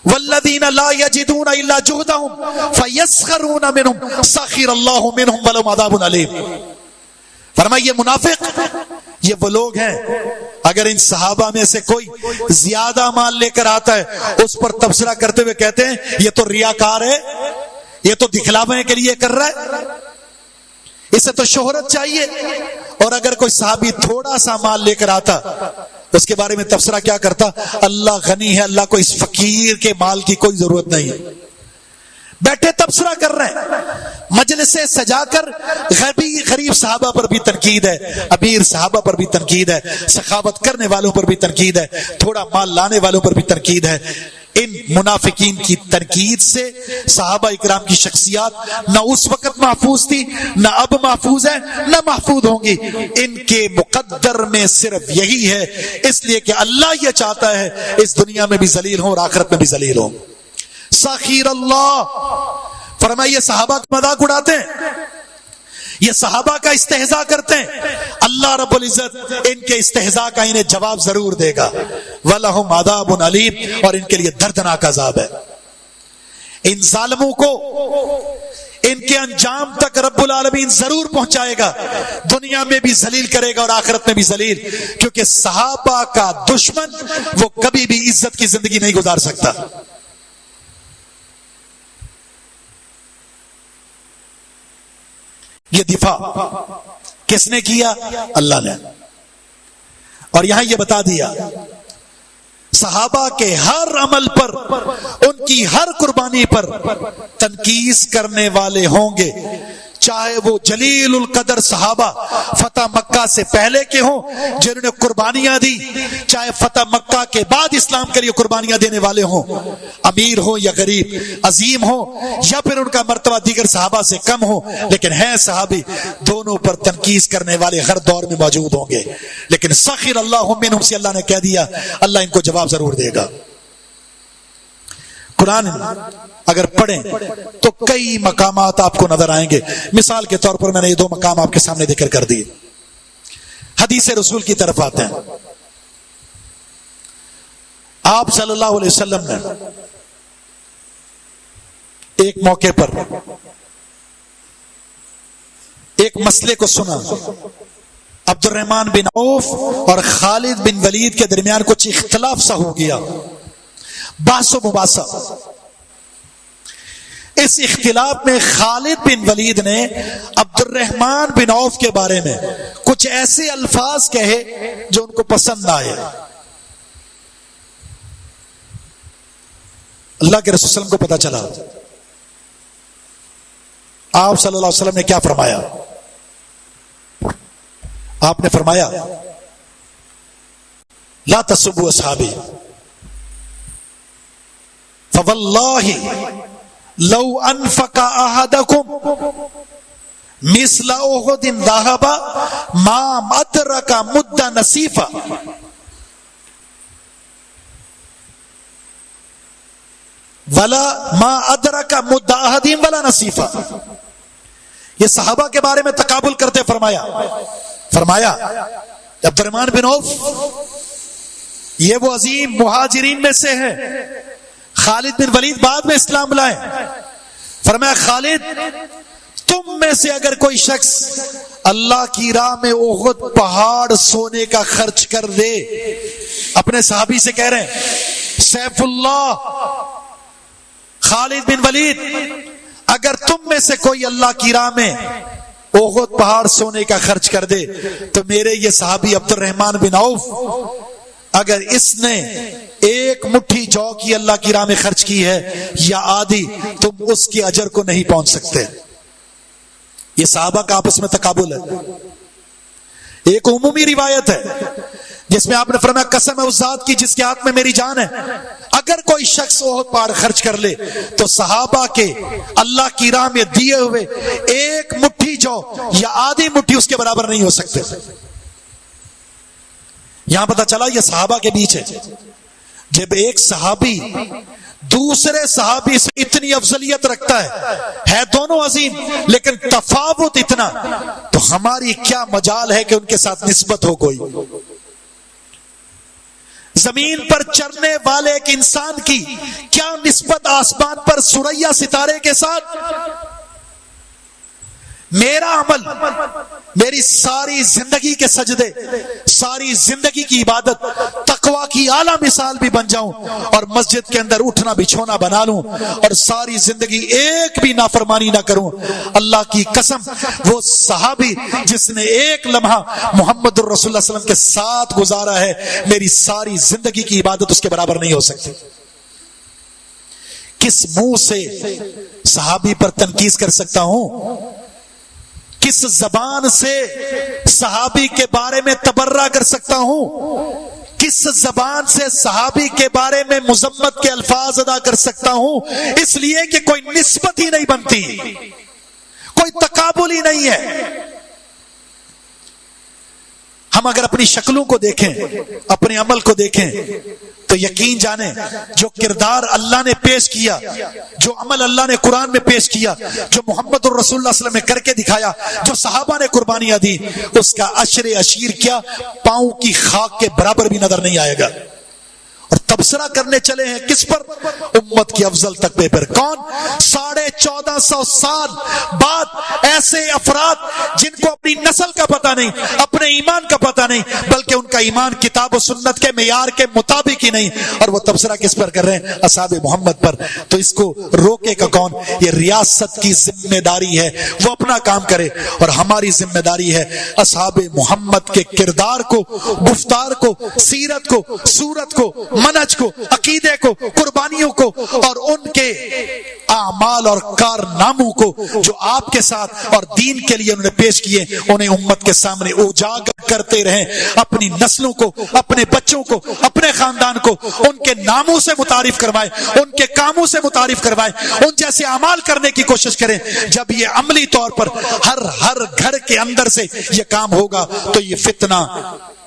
والذین لا یجدون الا جہدہم فیسخرون منہم سخر اللہ منہم ولہم عذاب علیم۔ فرمائیے منافق یہ وہ لوگ ہیں، اگر ان صحابہ میں سے کوئی زیادہ مال لے کر آتا ہے اس پر تبصرہ کرتے ہوئے کہتے ہیں یہ تو ریاکار ہے، یہ تو دکھلاوے کے لیے کر رہا ہے، اسے تو شہرت چاہیے۔ اور اگر کوئی صحابی تھوڑا سا مال لے کر آتا اس کے بارے میں تبصرہ کیا کرتا؟ اللہ غنی ہے، اللہ کو اس فقیر کے مال کی کوئی ضرورت نہیں ہے۔ بیٹھے تبصرہ کر رہے ہیں، مجلسیں سجا کر غریب صحابہ پر بھی تنقید ہے، امیر صحابہ پر بھی تنقید ہے، سخاوت کرنے والوں پر بھی تنقید ہے، تھوڑا مال لانے والوں پر بھی تنقید ہے۔ ان منافقین کی تنقید سے صحابہ اکرام کی شخصیات نہ اس وقت محفوظ تھی، نہ اب محفوظ ہے، نہ محفوظ ہوں گی۔ ان کے مقدر میں صرف یہی ہے، اس لیے کہ اللہ یہ چاہتا ہے اس دنیا میں بھی ذلیل ہوں اور آخرت میں بھی ذلیل ہوں۔ سخیر اللہ، فرمائے یہ صحابہ کا مذاق اڑاتے ہیں، یہ صحابہ کا استہزاء کرتے ہیں، اللہ رب العزت ان کے استہزاء کا انہیں جواب ضرور دے گا۔ وَلَهُمْ عَذَابٌ عَلِيمٌ، اور ان کے لیے دردناک عذاب ہے۔ ان ظالموں کو ان کے انجام تک رب العالمین ضرور پہنچائے گا، دنیا میں بھی ذلیل کرے گا اور آخرت میں بھی ذلیل، کیونکہ صحابہ کا دشمن وہ کبھی بھی عزت کی زندگی نہیں گزار سکتا۔ یہ دفاع کس نے کیا؟ اللہ نے۔ اور یہاں یہ بتا دیا صحابہ کے ہر عمل پر، ان کی ہر قربانی پر تنقید کرنے والے ہوں گے، چاہے وہ جلیل القدر صحابہ فتح مکہ سے پہلے کے ہوں جنہوں نے قربانیاں دی، چاہے فتح مکہ کے بعد اسلام کے لیے قربانیاں دینے والے ہوں، امیر ہوں یا غریب، عظیم ہوں یا پھر ان کا مرتبہ دیگر صحابہ سے کم ہو، لیکن ہیں صحابی، دونوں پر تنقید کرنے والے ہر دور میں موجود ہوں گے۔ لیکن سخر اللہ منہم سے اللہ نے کہہ دیا اللہ ان کو جواب ضرور دے گا۔ قرآن اگر پڑھیں تو کئی مقامات آپ کو نظر آئیں گے۔ مثال کے طور پر میں نے یہ دو مقام آپ کے سامنے ذکر کر دیے۔ حدیث رسول کی طرف آتے ہیں۔ آپ صلی اللہ علیہ وسلم نے ایک موقع پر ایک مسئلے کو سنا، عبد الرحمن بن عوف اور خالد بن ولید کے درمیان کچھ اختلاف سا ہو گیا، بحث و مباحثہ۔ اس اختلاف میں خالد بن ولید نے عبد الرحمن بن عوف کے بارے میں کچھ ایسے الفاظ کہے جو ان کو پسند نہ آئے۔ اللہ کے رسول صلی اللہ علیہ وسلم کو پتا چلا، آپ صلی اللہ علیہ وسلم نے کیا فرمایا؟ آپ نے فرمایا لا تسبوا اصحابی فواللہ لو انفق احدکم مثل احد ذهب ما ادرک مد نصیفا۔ ولا ما ادرک مد احد ولا نصیفا۔ یہ صحابہ کے بارے میں تقابل کرتے فرمایا عبد الرحمن بن عوف یہ وہ عظیم مہاجرین میں سے ہے، خالد بن ولید بعد میں اسلام لائے۔ فرمایا خالد تم میں سے اگر کوئی شخص اللہ کی راہ میں احد پہاڑ سونے کا خرچ کر دے. اپنے صحابی سے کہہ رہے ہیں سیف اللہ خالد بن ولید، اگر تم میں سے کوئی اللہ کی راہ میں احد پہاڑ سونے کا خرچ کر دے تو میرے یہ صحابی عبد الرحمن بن عوف، اگر اس نے ایک مٹھی جو کی اللہ کی راہ میں خرچ کی ہے یا آدھی، تم اس کے اجر کو نہیں پہنچ سکتے. یہ صحابہ کا آپس میں تقابل ہے. ایک عمومی روایت ہے جس میں آپ نے فرمایا قسم ہے اس ذات کی جس کے ہاتھ میں میری جان ہے، اگر کوئی شخص احد پہاڑ خرچ کر لے تو صحابہ کے اللہ کی راہ میں دیے ہوئے ایک مٹھی جو یا آدھی مٹھی اس کے برابر نہیں ہو سکتے. یہاں پتہ چلا یہ صحابہ کے بیچ ہے. جب ایک صحابی دوسرے صحابی سے اتنی افضلیت رکھتا ہے دونوں عظیم لیکن تفاوت اتنا، تو ہماری کیا مجال ہے کہ ان کے ساتھ نسبت ہو. کوئی زمین پر چرنے والے ایک انسان کی کیا نسبت آسمان پر ثریا ستارے کے ساتھ؟ میرا عمل، میری ساری زندگی کے سجدے، ساری زندگی کی عبادت تقوی کی اعلیٰ مثال بھی بن جاؤں اور مسجد کے اندر اٹھنا بچھونا بنا لوں اور ساری زندگی ایک بھی نافرمانی نہ کروں، اللہ کی قسم وہ صحابی جس نے ایک لمحہ محمد الرسول اللہ صلی اللہ علیہ وسلم کے ساتھ گزارا ہے، میری ساری زندگی کی عبادت اس کے برابر نہیں ہو سکتی. کس منہ سے صحابی پر تنقید کر سکتا ہوں؟ کس زبان سے صحابی کے بارے میں تبرہ کر سکتا ہوں؟ کس زبان سے صحابی کے بارے میں مذمت کے الفاظ ادا کر سکتا ہوں؟ اس لیے کہ کوئی نسبت ہی نہیں بنتی، کوئی تقابل ہی نہیں ہے. ہم اگر اپنی شکلوں کو دیکھیں، اپنے عمل کو دیکھیں تو یقین جانیں جو کردار اللہ نے پیش کیا، جو عمل اللہ نے قرآن میں پیش کیا، جو محمد الرسول اللہ صلی اللہ علیہ وسلم نے کر کے دکھایا، جو صحابہ نے قربانیاں دی، اس کا عشر عشیر کیا پاؤں کی خاک کے برابر بھی نظر نہیں آئے گا. اور تبصرہ کرنے چلے ہیں کس پر؟ امت کی افضل تقوی پر. کون؟ 1450 سال بعد ایسے افراد جن کو اپنی نسل کا پتہ نہیں، اپنے ایمان کا پتہ نہیں، بلکہ ان کا ایمان کتاب و سنت کے معیار کے مطابق ہی نہیں، اور وہ تبصرہ کس پر کر رہے ہیں؟ اصحاب محمد پر. تو اس کو روکے گا کون؟ یہ ریاست کی ذمہ داری ہے، وہ اپنا کام کرے، اور ہماری ذمہ داری ہے اصحاب محمد کے کردار کو، گفتار کو، سیرت کو، صورت کو، منہج کو، عقیدے کو، قربانیوں کو، اور ان کے اعمال اور کارناموں کو جو آپ کے ساتھ اور دین کے لیے انہوں نے پیش کیے، انہیں امت کے سامنے اجاگر کرتے رہیں. اپنی نسلوں کو، اپنے بچوں کو، اپنے خاندان کو ان کے ناموں سے متعارف کروائیں، ان کے کاموں سے متعارف کروائیں، ان جیسے اعمال کرنے کی کوشش کریں. جب یہ عملی طور پر ہر گھر کے اندر سے یہ کام ہوگا تو یہ فتنہ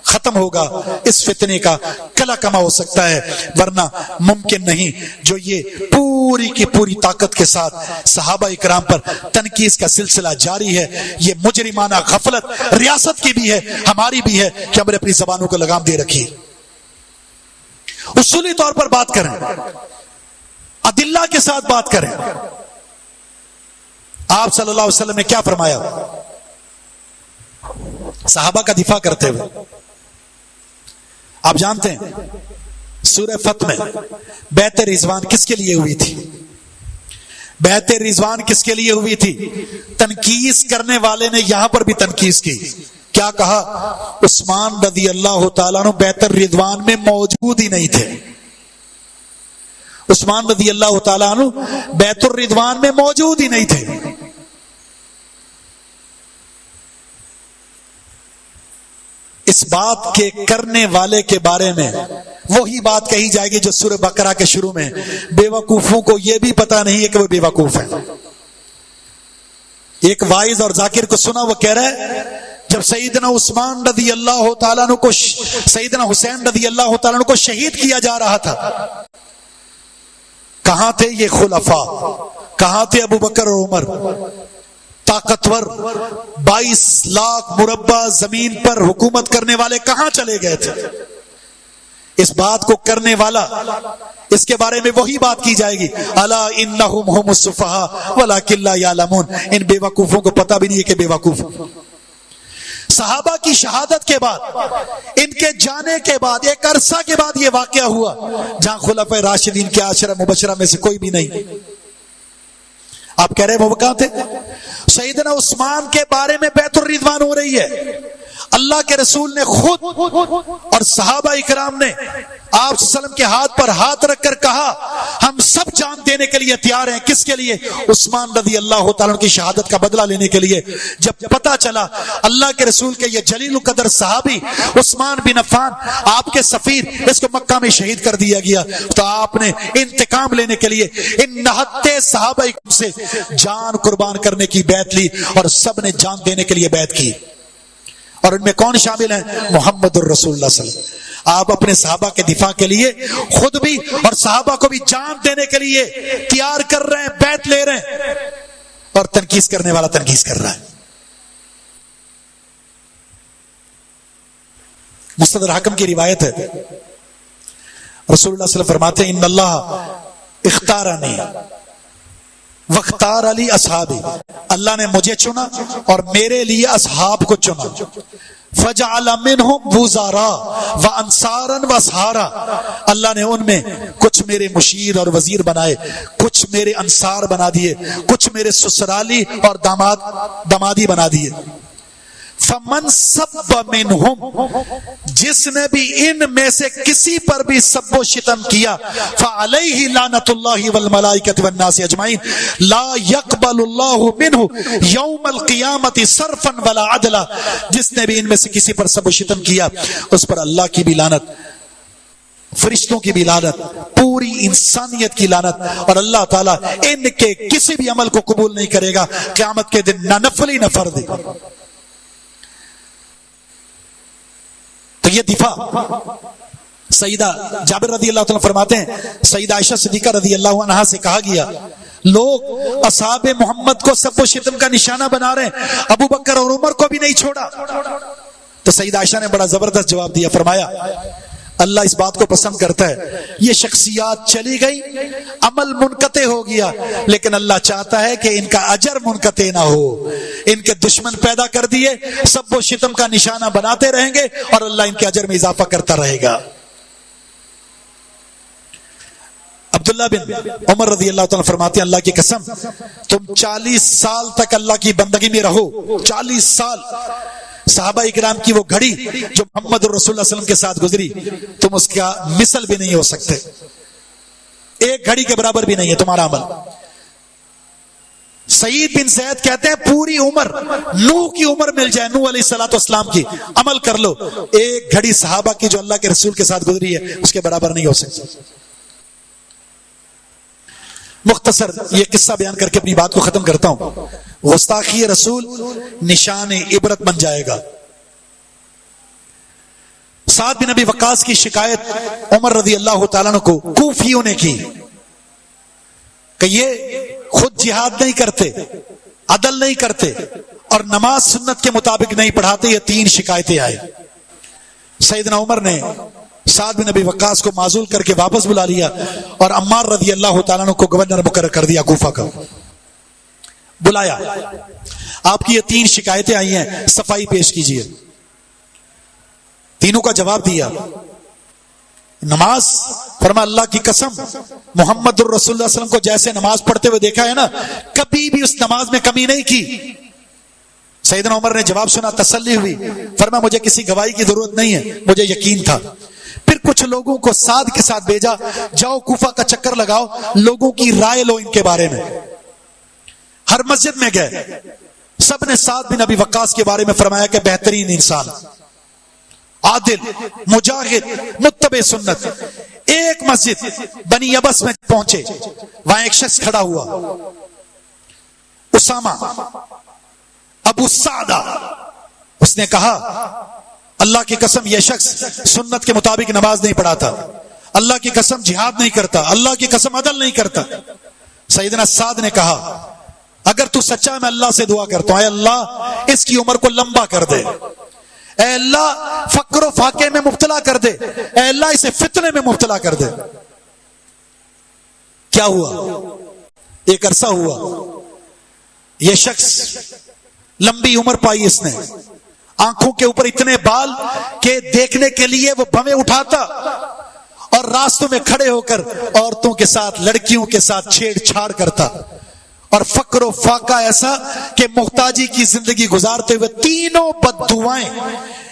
ختم ہوگا. اس فتنے کا کلا کما ہو سکتا ہے، ورنہ ممکن نہیں. جو یہ پوری کی پوری طاقت کے ساتھ صحابہ اکرام پر تنقید کا سلسلہ جاری ہے، یہ مجرمانہ غفلت ریاست کی بھی ہے، ہماری بھی ہے کہ ہم نے اپنی زبانوں کو لگام دے رکھی. اصولی طور پر بات کریں، ادلہ کے ساتھ بات کریں. آپ صلی اللہ علیہ وسلم نے کیا فرمایا صحابہ کا دفاع کرتے ہوئے؟ آپ جانتے ہیں سورہ فتح میں بیعت رضوان کس کے لیے ہوئی تھی؟ بیعت رضوان کس کے لیے ہوئی تھی؟ تنقید کرنے والے نے یہاں پر بھی تنقید کی. کیا کہا؟ عثمان رضی اللہ تعالیٰ عنہ بیعت رضوان میں موجود ہی نہیں تھے. عثمان رضی اللہ تعالیٰ عنہ بیعت الرضوان میں موجود ہی نہیں تھے. اس بات کے کرنے والے کے بارے میں وہی بات کہی جائے گی جو سورہ بقرہ کے شروع میں، بے وقوفوں کو یہ بھی پتا نہیں ہے کہ وہ بے وقوف ہیں. ایک واعظ اور ذاکر کو سنا، وہ کہہ رہا ہے جب سیدنا عثمان رضی اللہ تعالیٰ عنہ کو، سیدنا حسین رضی اللہ تعالیٰ عنہ کو شہید کیا جا رہا تھا، کہاں تھے یہ خلفاء؟ کہاں تھے ابو بکر اور عمر؟ طاقتور 22 لاکھ مربع زمین پر حکومت کرنے والے کہاں چلے گئے تھے؟ اس بات کو کرنے والا، اس کے بارے میں وہی بات کی جائے گی، الا انہم هم السفہاء ولکن لا یعلمون. ان بے وقوفوں کو پتہ بھی نہیں ہے کہ بے وقوف. صحابہ کی شہادت کے بعد، ان کے جانے کے بعد ایک عرصہ کے بعد یہ واقعہ ہوا جہاں خلفائے راشدین کے عشرہ مبشرہ میں سے کوئی بھی نہیں۔ آپ کہہ رہے ہیں وہ کہاں تھے؟ سیدنا عثمان کے بارے میں بیعت الرضوان ہو رہی ہے، اللہ کے رسول نے خود اور صحابہ اکرام نے آپ صلی اللہ علیہ وسلم کے ہاتھ پر ہاتھ رکھ کر کہا ہم سب جان دینے کے لیے تیار ہیں۔ کس کے لیے؟ عثمان رضی اللہ تعالیٰ عنہ کی شہادت کا بدلہ لینے کے لیے۔ جب پتا چلا اللہ کے رسول کے یہ جلیل القدر صحابی عثمان بن عفان آپ کے سفیر، اس کو مکہ میں شہید کر دیا گیا، تو آپ نے انتقام لینے کے لیے ان 69 صحابہ سے جان قربان کرنے کی بیعت لی، اور سب نے جان دینے کے لیے بیعت کی۔ اور ان میں کون شامل ہیں؟ محمد الرسول اللہ صلی اللہ علیہ وسلم۔ آپ اپنے صحابہ کے دفاع کے لیے خود بھی اور صحابہ کو بھی جان دینے کے لیے تیار کر رہے ہیں، بیعت لے رہے ہیں، اور تنقید کرنے والا تنقید کر رہا ہے۔ مستدرک حاکم کی روایت ہے، رسول اللہ صلی اللہ علیہ وسلم فرماتے ہیں ان اللہ اختارنی واختار علی اصحابی، اللہ نے مجھے چنا اور میرے لیے اصحاب کو چنا۔ فجعل منہم وزراء وانصارا واسحارا، اللہ نے ان میں کچھ میرے مشیر اور وزیر بنائے، کچھ میرے انصار بنا دیے، کچھ میرے سسرالی اور دامادی بنا دیے۔ فمن سب منہم، جس نے بھی ان میں سے کسی پر بھی سب و شتم کیا، فعلیہ لعنت اللہ والملائکۃ والناس اجمعین لا یقبل اللہ منہ یوم القیامت صرفا ولا عدلا، جس نے بھی ان میں سے کسی پر سب و شتم کیا اس پر اللہ کی بھی لعنت، فرشتوں کی بھی لعنت، پوری انسانیت کی لعنت، اور اللہ تعالیٰ ان کے کسی بھی عمل کو قبول نہیں کرے گا قیامت کے دن، نہ نفلی نہ فردی۔ تو یہ دفاع سیدہ جابر رضی اللہ عنہ فرماتے ہیں سیدہ عائشہ صدیقہ رضی اللہ عنہا سے کہا گیا لوگ اصحاب محمد کو سب و شتم کا نشانہ بنا رہے ہیں، ابو بکر اور عمر کو بھی نہیں چھوڑا۔ تو سیدہ عائشہ نے بڑا زبردست جواب دیا، فرمایا اللہ اس بات کو پسند کرتا ہے، یہ شخصیات چلی گئی، عمل منقطع ہو گیا، لیکن اللہ چاہتا ہے کہ ان کا اجر منقطع نہ ہو۔ ان کے دشمن پیدا کر دیے، سب و شتم کا نشانہ بناتے رہیں گے، اور اللہ ان کے اجر میں اضافہ کرتا رہے گا۔ عبداللہ بن عمر رضی اللہ تعالیٰ فرماتے ہیں اللہ کی قسم تم 40 سال تک اللہ کی بندگی میں رہو، 40 سال، صحابہ اکرام کی وہ گھڑی جو محمد الرسول اللہ صلی اللہ علیہ وسلم کے ساتھ گزری تم اس کا مثل بھی نہیں ہو سکتے، ایک گھڑی کے برابر بھی نہیں ہے تمہارا عمل۔ سعید بن زید کہتے ہیں پوری عمر نوح کی عمر مل جائے، نوح علیہ الصلوۃ والسلام کی، عمل کر لو، ایک گھڑی صحابہ کی جو اللہ کے رسول کے ساتھ گزری ہے اس کے برابر نہیں ہو سکتی۔ مختصر یہ قصہ بیان کر کے اپنی بات کو ختم کرتا ہوں۔ گستاخی رسول نشان عبرت بن جائے گا۔ سعد بن ابی وقاص کی شکایت عمر رضی اللہ تعالیٰ عنہ کو کوفیوں نے کی کہ یہ خود جہاد نہیں کرتے، عدل نہیں کرتے، اور نماز سنت کے مطابق نہیں پڑھاتے۔ یہ 3 شکایتیں آئے۔ سیدنا عمر نے سعد بن ابی وقاص کو معزول کر کے واپس بلا لیا، اور عمار رضی اللہ تعالیٰ عنہ کو گورنر مقرر کر دیا کوفہ کا۔ بلایا، آپ کی یہ 3 شکایتیں آئی ہیں، صفائی پیش کیجئے۔ تینوں کا جواب دیا۔ نماز، فرما اللہ کی قسم محمد الرسول اللہ صلی اللہ علیہ وسلم کو جیسے نماز پڑھتے ہوئے دیکھا ہے نا، کبھی بھی اس نماز میں کمی نہیں کی۔ سیدنا عمر نے جواب سنا، تسلی ہوئی، فرما مجھے کسی گواہی کی ضرورت نہیں ہے، مجھے یقین تھا۔ پھر کچھ لوگوں کو سعد کے ساتھ بھیجا، جاؤ کوفہ کا چکر لگاؤ، لوگوں کی رائے لو ان کے بارے میں۔ ہر مسجد میں گئے، سب نے سعد بن ابی وقاص کے بارے میں فرمایا کہ بہترین انسان، عادل، مجاہد، متبع سنت۔ ایک مسجد بنی ابس میں پہنچے، وہاں ایک شخص کھڑا ہوا، اسامہ ابو سعدہ، اس نے کہا اللہ کی قسم یہ شخص سنت کے مطابق نماز نہیں پڑھاتا، اللہ کی قسم جہاد نہیں کرتا، اللہ کی قسم عدل نہیں کرتا۔ سیدنا سعد نے کہا اگر تو سچا ہے میں اللہ سے دعا کرتا ہوں، اے اللہ اس کی عمر کو لمبا کر دے، اے اللہ فقر و فاقے میں مبتلا کر دے، اے اللہ اسے فتنے میں مبتلا کر دے۔ کیا ہوا؟ ایک عرصہ ہوا، یہ شخص لمبی عمر پائی اس نے، آنکھوں کے اوپر اتنے بال کہ دیکھنے کے لیے وہ بمیں اٹھاتا اور راستوں میں کھڑے ہو کر عورتوں کے ساتھ لڑکیوں کے ساتھ چھیڑ چھاڑ کرتا، اور فقر و فاقہ ایسا کہ محتاجی کی زندگی گزارتے ہوئے تینوں بددعائیں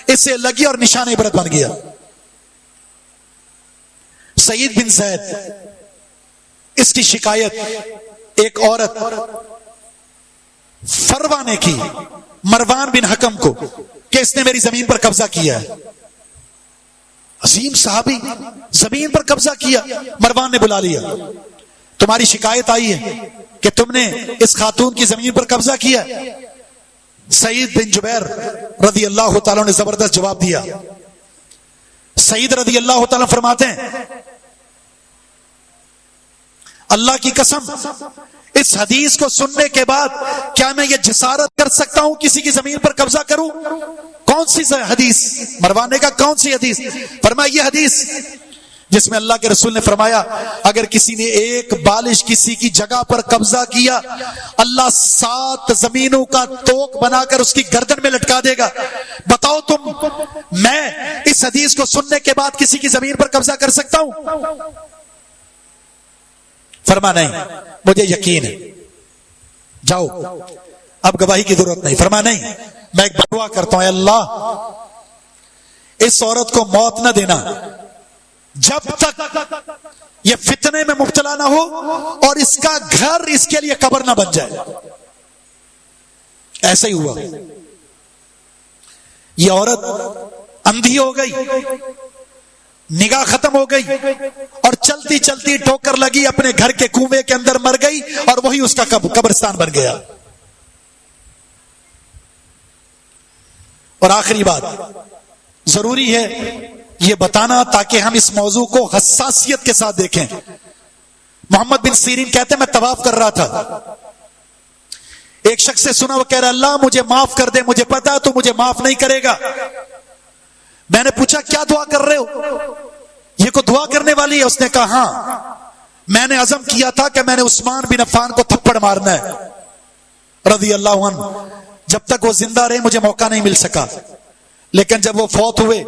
اسے لگی اور نشان عبرت بن گیا۔ سعید بن زید، اس کی شکایت ایک عورت فروا نے کی مروان بن حکم کو کہ اس نے میری زمین پر قبضہ کیا ہے۔ عظیم صحابی، زمین پر قبضہ کیا۔ مروان نے بلا لیا، تمہاری شکایت آئی ہے کہ تم نے اس خاتون کی زمین پر قبضہ کیا۔ سعید بن جبیر رضی اللہ تعالیٰ نے زبردست جواب دیا۔ سعید رضی اللہ تعالیٰ فرماتے ہیں، اللہ کی قسم اس حدیث کو سننے کے بعد کیا میں یہ جسارت کر سکتا ہوں کسی کی زمین پر قبضہ کروں؟ کون سی حدیث؟ مروان نے کہا کون سی حدیث؟ فرمایا یہ حدیث جس میں اللہ کے رسول نے فرمایا اگر کسی نے ایک بالش کسی کی جگہ پر قبضہ کیا، اللہ 7 زمینوں کا توق بنا کر اس کی گردن میں لٹکا دے گا۔ بتاؤ تم، میں اس حدیث کو سننے کے بعد کسی کی زمین پر قبضہ کر سکتا ہوں؟ فرما نہیں، مجھے یقین ہے، جاؤ، اب گواہی کی ضرورت نہیں۔ فرما نہیں، میں ایک دعا کرتا ہوں، اے اللہ اس عورت کو موت نہ دینا جب تک یہ فتنے میں مبتلا نہ ہو اور اس کا گھر اس کے لیے قبر نہ بن جائے۔ ایسا ہی ہوا، یہ عورت اندھی ہو گئی، نگاہ ختم ہو گئی اور چلتی چلتی ٹھوکر لگی، اپنے گھر کے کنویں کے اندر مر گئی اور وہی اس کا قبرستان بن گیا۔ اور آخری بات ضروری ہے یہ بتانا تاکہ ہم اس موضوع کو حساسیت کے ساتھ دیکھیں۔ محمد بن سیرین کہتے ہیں میں طواف کر رہا تھا، ایک شخص سے سنا وہ کہہ رہا اللہ مجھے معاف کر دے، مجھے پتا تو مجھے معاف نہیں کرے گا۔ میں نے پوچھا کیا دعا کر رہے ہو؟ یہ کو دعا کرنے والی ہے؟ اس نے کہا ہاں، میں نے عزم کیا تھا کہ میں نے عثمان بن عفان کو تھپڑ مارنا ہے رضی اللہ عنہ، جب تک وہ زندہ رہے مجھے موقع نہیں مل سکا، لیکن جب وہ فوت ہوئے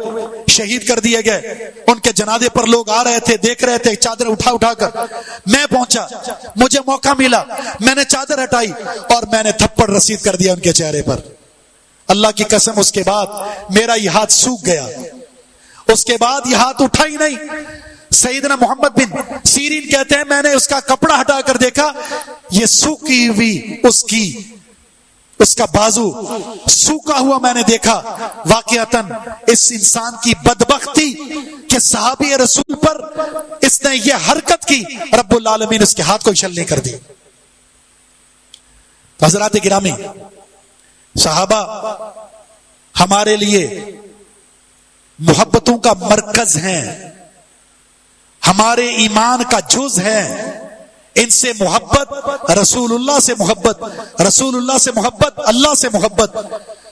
شہید کر دیے گئے، ان کے جنازے پر لوگ آ رہے تھے، دیکھ رہے تھے چادر اٹھا اٹھا کر، میں پہنچا، مجھے موقع ملا، میں نے چادر ہٹائی اور میں نے تھپڑ رسید کر دیا ان کے چہرے پر۔ اللہ کی قسم اس کے بعد میرا یہ ہاتھ سوکھ گیا، اس کے بعد یہ ہاتھ اٹھا ہی نہیں۔ سیدنا محمد بن سیرین کہتے ہیں میں نے اس کا کپڑا ہٹا کر دیکھا، یہ سوکھی ہوئی اس کا بازو سوکھا ہوا میں نے دیکھا۔ واقعتاً اس انسان کی بدبختی کہ صحابی رسول پر اس نے یہ حرکت کی، رب العالمین اس کے ہاتھ کو چھل نہیں کر دی۔ حضرات گرامی، صحابہ ہمارے لیے محبتوں کا مرکز ہیں، ہمارے ایمان کا جز ہے۔ ان سے محبت، رسول اللہ سے محبت، رسول اللہ سے محبت، اللہ سے محبت،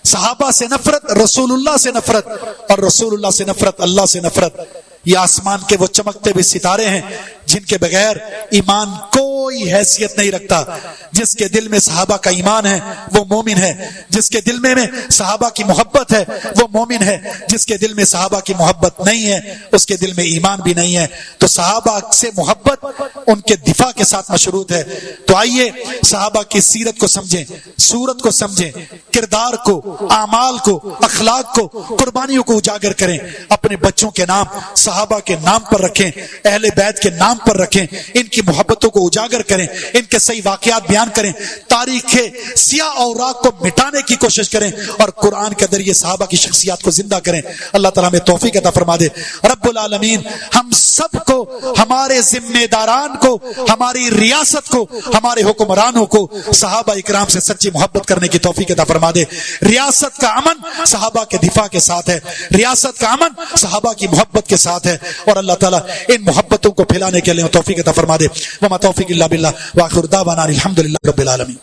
صحابہ سے نفرت، رسول اللہ سے نفرت، اور رسول اللہ سے نفرت، اللہ سے نفرت۔ یہ آسمان کے وہ چمکتے ہوئے ستارے ہیں جن کے بغیر ایمان کوئی حیثیت نہیں رکھتا۔ جس کے دل میں صحابہ کا ایمان ہے وہ مومن ہے، جس کے دل میں صحابہ کی محبت ہے وہ مومن ہے، جس کے دل میں صحابہ کی محبت نہیں ہے اس کے دل میں ایمان بھی نہیں ہے۔ تو صحابہ سے محبت ان کے دفاع کے ساتھ مشروط ہے۔ تو آئیے صحابہ کی سیرت کو سمجھیں، صورت کو سمجھیں، کردار کو، اعمال کو، اخلاق کو، قربانیوں کو اجاگر کریں، اپنے بچوں کے نام صحابہ کے نام پر رکھیں، اہل بیت کے نام پر رکھیں، ان کی محبتوں کو اجاگر کریں، ان کے صحیح واقعات بیان کریں، تاریخ سیاہ اوراق کو مٹانے کی کوشش کریں اور قرآن کے ذریعے صحابہ کی شخصیات کو زندہ کریں۔ اللہ تعالیٰ ہمیں توفیق عطا فرما دے۔ رب العالمین ہم سب کو، ہمارے ذمہ داران کو، ہماری ریاست کو، ہمارے حکمرانوں کو صحابہ اکرام سے سچی محبت کرنے کی توفیق عطا فرما دے۔ ریاست کا امن صحابہ کے دفاع کے ساتھ ہے، ریاست کا امن صحابہ کی محبت کے ساتھ ہے، اور اللہ تعالیٰ ان محبتوں کو پھیلانے کے لیے توفیق عطا فرما دے۔ وما توفیق الا باللہ، وآخر دعوانا الحمدللہ رب العالمین۔